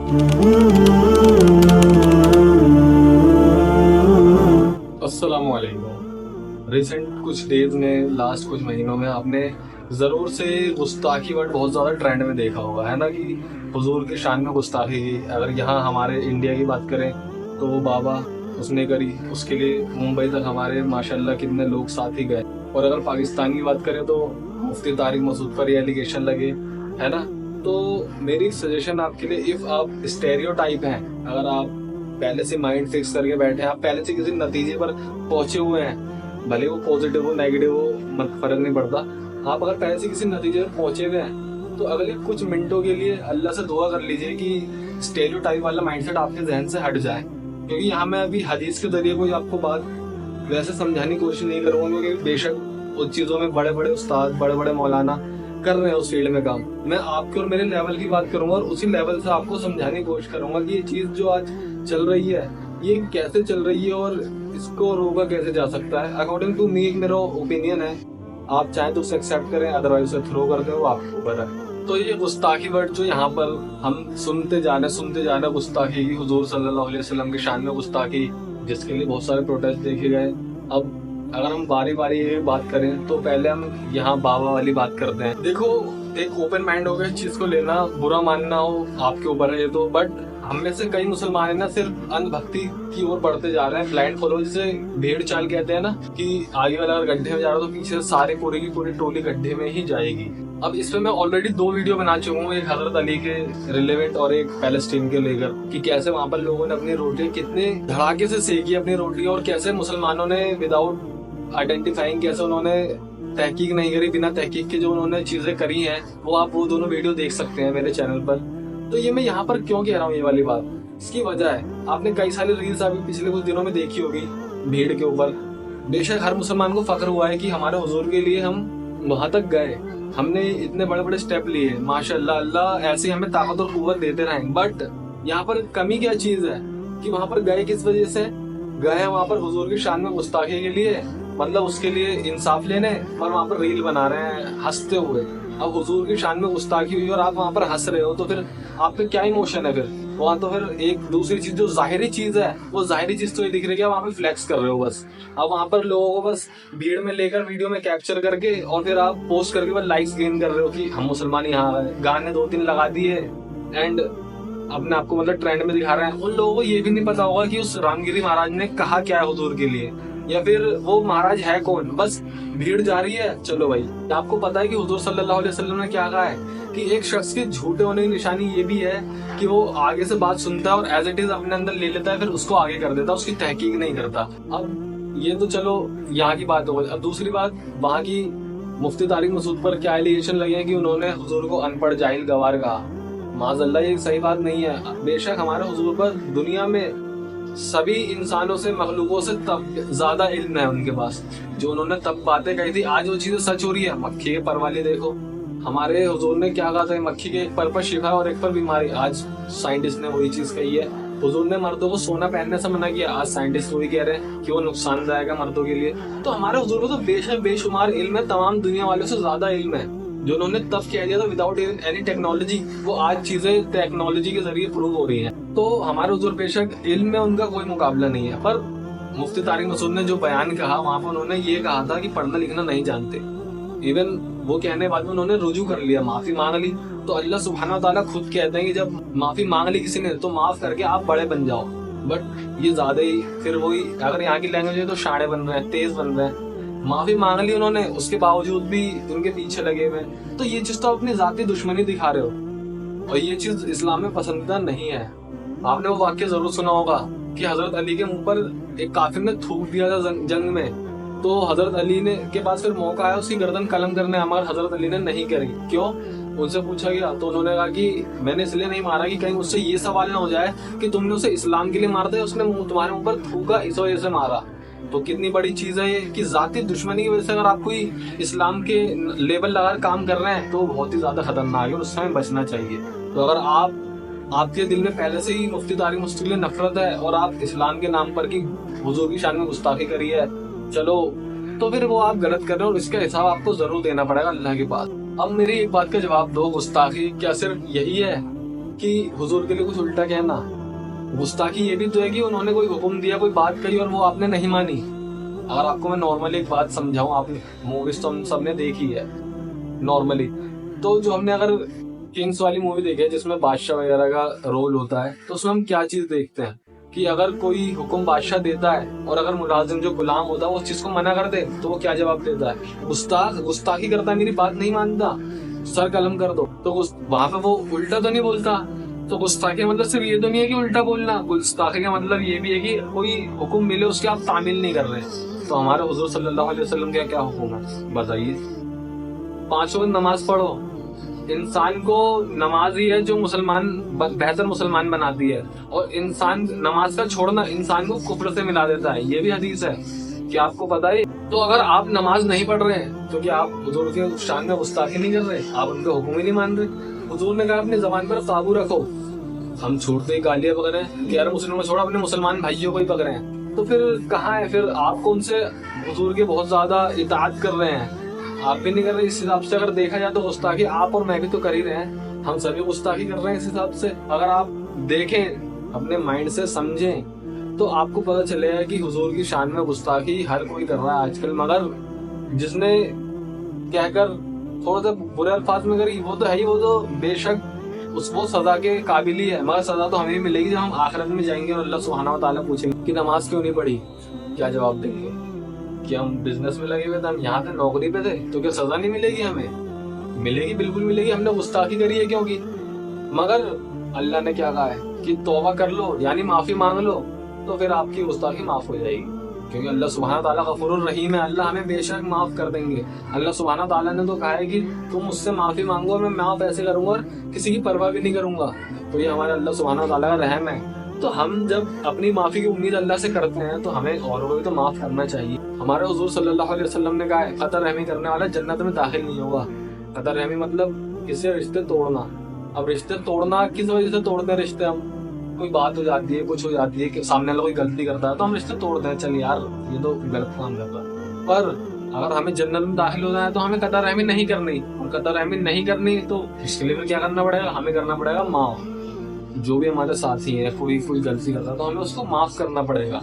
अस्सलामुअलैकुम। रिसेंट कुछ डेज में, लास्ट कुछ महीनों में आपने ज़रूर से गुस्ताखी वर्ड बहुत ज़्यादा ट्रेंड में देखा होगा, है ना, कि हुजूर की शान में गुस्ताखी की। अगर यहाँ हमारे इंडिया की बात करें तो वो बाबा उसने करी, उसके लिए मुंबई तक हमारे माशाल्लाह कितने लोग साथ ही गए। और अगर पाकिस्तान की बात करें तो मुफ्ती तारिक मसूद पर ये एलिगेशन लगे, है ना। तो मेरी सजेशन आपके लिए, इफ़ आप स्टेरियोटाइप हैं, अगर आप पहले से माइंड फिक्स करके बैठे हैं, आप पहले से किसी नतीजे पर पहुंचे हुए हैं, भले वो पॉजिटिव हो नेगेटिव हो, मत फर्क नहीं पड़ता। आप अगर पहले से किसी नतीजे पर पहुंचे हुए हैं तो अगले कुछ मिनटों के लिए अल्लाह से दुआ कर लीजिए कि स्टेरियोटाइप वाला माइंडसेट आपके जहन से हट जाए। क्योंकि यहाँ मैं अभी हदीस के जरिए कोई आपको बात वैसे समझाने की कोशिश नहीं करूँगा, क्योंकि बेशक उन चीज़ों में बड़े बड़े उस्ताद, बड़े बड़े मौलाना कर रहे हैं उस फील्ड में काम। मैं आपके और मेरे लेवल की बात करूंगा और उसी लेवल से आपको समझाने की कोशिश करूंगा कि ये चीज़ जो आज चल रही है ये कैसे चल रही है और इसको रोका कैसे जा सकता है। अकॉर्डिंग टू मी, एक मेरा ओपिनियन है, आप चाहें तो उसे एक्सेप्ट करें, अदरवाइज उसे थ्रो कर दें, वो आपके ऊपर है। तो ये गुस्ताखी वर्ड जो यहाँ पर हम सुनते जाना गुस्ताखी की, हुजूर सल्लल्लाहु अलैहि वसल्लम की शान में गुस्ताखी, जिसके लिए बहुत सारे प्रोटेस्ट देखे गए। अब अगर हम बारी बारी ये बात करें तो पहले हम यहाँ बाबा वाली बात करते हैं। देखो, एक ओपन माइंड हो गया, इस चीज को लेना बुरा मानना हो आपके ऊपर है ये तो, बट हम में से कई मुसलमान है ना, सिर्फ अंधभक्ति की ओर बढ़ते जा रहे हैं, ब्लाइंड फॉलो, जिसे भेड़ चाल कहते हैं ना, कि आगे वाला अगर गड्ढे में जा रहा है तो पीछे सारे पूरे की पूरी टोली गड्ढे में ही जाएगी। अब इसमें मैं ऑलरेडी 2 वीडियो बना चुका हूँ, एक हजरत अली के रिलेवेंट और एक पैलेस्टीन के लेकर, कि कैसे वहां पर लोगों ने अपनी रोटियां कितने धड़ाके से सेकी अपनी रोटियां, और कैसे मुसलमानों ने विदाउट आइडेंटिफाइंग, कैसे उन्होंने तहकीक नहीं करी, बिना तहकीक के जो उन्होंने चीजें करी हैं, वो आप वो दोनों वीडियो देख सकते हैं मेरे चैनल पर। तो ये मैं यहाँ पर क्यों कह रहा हूँ ये वाली बात, इसकी वजह है, आपने कई सारी रील्स अभी पिछले कुछ दिनों में देखी होगी भीड़ के ऊपर। बेशक हर मुसलमान को फख्र हुआ है कि हमारे हुजूर के लिए हम वहां तक गए, हमने इतने बड़े बड़े स्टेप लिए, माशाल्लाह, अल्लाह ऐसे हमें ताकत और कुव्वत देते रहें। बट यहाँ पर कमी क्या चीज है कि वहां पर गए किस वजह से गए? वहां पर हुजूर की शान में गुस्ताखी के लिए, मतलब उसके लिए इंसाफ लेने, और वहां पर रील बना रहे हैं हंसते हुए। अब हुजूर की शान में गुस्ताखी हुई और आप वहां पर हंस रहे हो, तो फिर आप पे क्या इमोशन है? फिर वहां तो फिर एक दूसरी चीज, जो जाहिरी चीज है, वो जाहिरी चीज तो ये दिख रही है कि वहां पे फ्लेक्स कर रहे हो बस। अब वहां पर लोगों को बस भीड़ में लेकर वीडियो में कैप्चर करके और फिर आप पोस्ट करके बस लाइक्स गेन कर रहे हो कि हम मुसलमान यहाँ है, गाने 2-3 लगा दिए एंड अपने आपको मतलब ट्रेंड में दिखा रहे हैं। उन लोगों को ये भी नहीं पता होगा कि उस रामगिरी महाराज ने कहा क्या है हुजूर के लिए, या फिर वो महाराज है कौन। बस भीड़ जा रही है, चलो भाई। आपको पता है कि हुजूर सल्लल्लाहु अलैहि वसल्लम ने क्या कहा है कि एक शख्स के झूठे होने की निशानी ये भी है कि वो आगे से बात सुनता है और एज इट इज अपने अंदर ले लेता है, फिर उसको आगे कर देता है, उसकी तहकीक नहीं करता। अब ये तो चलो यहाँ की बात हो गई। अब दूसरी बात, वहाँ की मुफ्ती तारिक मसूद पर क्या एलिगेशन लगे हैं कि उन्होंने हुजूर को अनपढ़ जाहिल गवार कहा। माज़अल्लाह, ये सही बात नहीं है। बेशक हमारे हुजूर पर दुनिया में सभी इंसानों से, मखलूकों से तब ज्यादा इल्म है उनके पास। जो उन्होंने तब बातें कही थी, आज वो चीजें सच हो रही है। मक्खी के पर वाले देखो, हमारे हुजूर ने क्या कहा था, मक्खी के एक पर शिफा और एक पर बीमारी। आज साइंटिस्ट ने वही चीज कही है। हुजूर ने मर्दों को सोना पहनने से मना किया, आज साइंटिस्ट वही कह रहे हैं कि वो नुकसानदायक है मर्दों के लिए। तो हमारे हुजूर को तो बेशक बेशुमार इल्म है, तमाम दुनिया वालों से ज्यादा इल्म है। जो उन्होंने तब कह दिया था विदाउट एनी टेक्नोलॉजी, वो आज चीजें टेक्नोलॉजी के जरिए प्रूव हो रही हैं। तो हमारे हुजूर बेशक इल्म में उनका कोई मुकाबला नहीं है, पर मुफ्ती तारिक मसूद ने जो बयान कहा, वहां पर उन्होंने ये कहा था कि पढ़ना लिखना नहीं जानते। इवन वो कहने बाद में उन्होंने रुजू कर लिया, माफी मांग ली। तो अल्लाह सुब्हानहू व तआला खुद कहते हैं कि जब माफी मांग ली किसी ने तो माफ करके आप बड़े बन जाओ। बट ये ज्यादा ही फिर वही, अगर यहाँ की लैंग्वेज है तो शाणे बन रहे हैं, तेज बन रहे हैं। माफी मांग ली उन्होंने, उसके बावजूद भी उनके पीछे लगे हुए। तो ये चीज तो अपनी जाती दुश्मनी दिखा रहे हो, और ये चीज इस्लाम में पसंदीदा नहीं है। आपने वो वाक्य जरूर सुना होगा कि हजरत अली के मुंह पर एक काफिर ने थूक दिया था जंग में। तो हजरत अली ने के पास फिर मौका आया उसकी गर्दन कलम करने, मगर हजरत अली ने नहीं करी। क्यों? उनसे पूछा गया तो उन्होंने कहा कि मैंने इसलिए नहीं मारा कि कहीं उससे ये सवाल ना हो जाए कि तुमने उसे इस्लाम के लिए मारते हैं, उसने तुम्हारे मुंह पर थूका इस वजह से मारा। तो कितनी बड़ी चीज है ये कि जाती दुश्मनी की वजह से अगर आप कोई इस्लाम के लेवल लगाकर काम कर रहे हैं तो बहुत ही ज्यादा खतरनाक है और उससे हमें बचना चाहिए। तो अगर आपके दिल में पहले से ही मुफ्ती तारिक मसूद के लिए नफरत है और आप इस्लाम के नाम पर कि हुजूर की शान में गुस्ताखी करी है, चलो, तो फिर वो आप गलत कर रहे हो और इसका हिसाब आपको जरूर देना पड़ेगा अल्लाह के पास। अब मेरी एक बात का जवाब दो, गुस्ताखी क्या सिर्फ यही है कि हुजूर के लिए कुछ उल्टा कहना। गुस्ताखी ये भी तो है कि उन्होंने कोई हुक्म दिया, कोई बात कही और वो आपने नहीं मानी। अगर आपको मैं नॉर्मली एक बात समझाऊं, आपने मूवीज तो हम सबने देखी है नॉर्मली, तो जो हमने अगर किंग्स वाली मूवी देखी है जिसमें बादशाह वगैरह का रोल होता है, तो उसमें हम क्या चीज देखते हैं कि अगर कोई हुक्म बादशाह देता है और अगर मुलाजिम जो गुलाम होता है वो उस चीज को मना कर दे तो वो क्या जवाब देता है? गुस्ताखी करता है, मेरी बात नहीं मानता, सर कलम कर दो। तो वहां पे वो उल्टा तो नहीं बोलता। तो गुस्ताखी का मतलब सिर्फ ये तो नहीं है कि उल्टा बोलना, गुस्ताखी का मतलब ये भी है कि कोई हुक्म मिले उसके आप तामील नहीं कर रहे। तो हमारे हुजूर सल्लल्लाहु अलैहि वसल्लम का क्या हुक्म है बताइए? 5 वक्त नमाज पढ़ो। इंसान को नमाज ही है जो बेहतर मुसलमान बनाती है, और इंसान नमाज का छोड़ना इंसान को कुफ्र से मिला देता है। ये भी हदीस है, क्या आपको पता है? तो अगर आप नमाज नहीं पढ़ रहे हैं तो क्या आप हुजूर के शान में गुस्ताखी नहीं कर रहे? आप उनके हुक्म ही नहीं मान रहे। हुजूर ने कहा अपनी जबान पर काबू रखो। हम छूटते ही गालियां पकड़ रहे हैं कि यार मुस्लिमों छोड़ो, अपने मुसलमान भाइयों को ही पकड़े हैं। तो फिर कहाँ है? फिर आप कौन से हुजूर के बहुत ज्यादा इताअत कर रहे हैं? आप भी नहीं कर रहे। इस हिसाब से अगर देखा जाए तो गुस्ताखी आप और मैं भी तो कर ही रहे हैं, हम सभी गुस्ताखी कर रहे हैं इस हिसाब से। अगर आप देखें, अपने माइंड से समझें, तो आपको पता चलेगा कि हुजूर की शान में गुस्ताखी हर कोई कर रहा है आजकल, मगर जिसने कहकर थोड़ा सा बुरे अल्फाज में करी वो तो है ही, वो तो बेशक वो सजा के काबिल ही है, मगर सजा तो हमें भी मिलेगी जब हम आखिरत में जाएंगे और अल्लाह सुब्हानहू व तआला पूछेंगे कि नमाज क्यों नहीं पढ़ी। क्या जवाब देंगे? कि हम बिजनेस में लगे हुए थे, हम यहाँ थे, नौकरी पे थे, तो क्या सजा नहीं मिलेगी? हमें मिलेगी, बिल्कुल मिलेगी। हमने गुस्ताखी करी है क्योंकि, मगर अल्लाह ने क्या कहा है कि तौबा कर लो, यानी माफी मांग लो, तो फिर आपकी गुस्ताखी माफ हो जाएगी। क्योंकि अल्लाह सुब्हानहू तआला गफूरुर रहीम है, अल्लाह हमें बेशक माफ कर देंगे। अल्लाह सुब्हानहू तआला ने तो कहा है कि तुम मुझसे माफी मांगो, मैं माफ ऐसे करूंगा और किसी की परवाह भी नहीं करूंगा। तो ये हमारे अल्लाह सुब्हानहू तआला का रहम है। तो हम जब अपनी माफी की उम्मीद अल्लाह से करते हैं तो हमें औरों को भी तो माफ करना चाहिए। हमारे हुजूर सल्लल्लाहु अलैहि वसल्लम ने कहा है, कतर रहमी करने वाला जन्नत में दाखिल नहीं होगा। कतर रहमी मतलब किसी रिश्ते तोड़ना। अब रिश्ते तोड़ना किस वजह से तोड़ते हैं रिश्ते? हम कोई बात हो जाती है, कुछ हो जाती है कि सामने वाला कोई गलती करता है तो हम रिश्ते तोड़ते हैं, चल यार ये तो गलत काम कर रहा है। पर अगर हमें जन्नत में दाखिल होना है तो हमें कतर रहमी नहीं करनी, और कतर रहमी नहीं करनी तो इसके लिए क्या करना पड़ेगा? हमें करना पड़ेगा माफ। जो भी हमारे साथी हैं, कोई गलती करता है तो हमें उसको माफ करना पड़ेगा।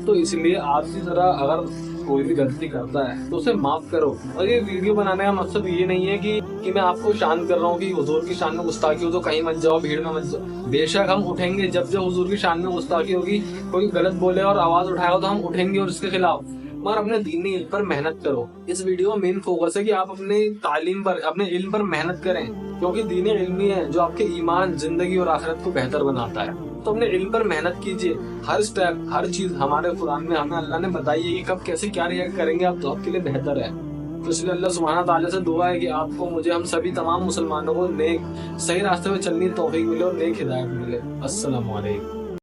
तो इसलिए आपकी तरह अगर कोई भी गलती करता है तो उसे माफ करो। और ये वीडियो बनाने का मकसद ये नहीं है कि मैं आपको शान कर रहा हूँ कि हुजूर की शान में गुस्ताखी हो तो कहीं मत जाओ, भीड़ में मत जाओ। बेशक हम उठेंगे, जब हुजूर की शान में गुस्ताखी होगी, कोई गलत बोले और आवाज उठाएगा तो हम उठेंगे और इसके खिलाफ। मगर अपने दीनी इल्म पर मेहनत करो। इस वीडियो का मेन फोकस है कि आप अपने तालीम पर, अपने इल्म पर मेहनत करें, क्योंकि दीनी इल्म ही है जो आपके ईमान, जिंदगी और आखिरत को बेहतर बनाता है। तो अपने इल्म पर मेहनत कीजिए। हर स्टेप, हर चीज हमारे कुरान में हमें अल्लाह ने बताई है कि कब कैसे क्या रिएक्ट करेंगे आप, तो आपके लिए बेहतर है। तो इसलिए अल्लाह सुब्हानहू तआला से दुआ है कि आपको, मुझे, हम सभी तमाम मुसलमानों को नेक सही रास्ते में चलने की तौफीक मिले और नेक हिदायत मिले। अस्सलामु अलैकुम।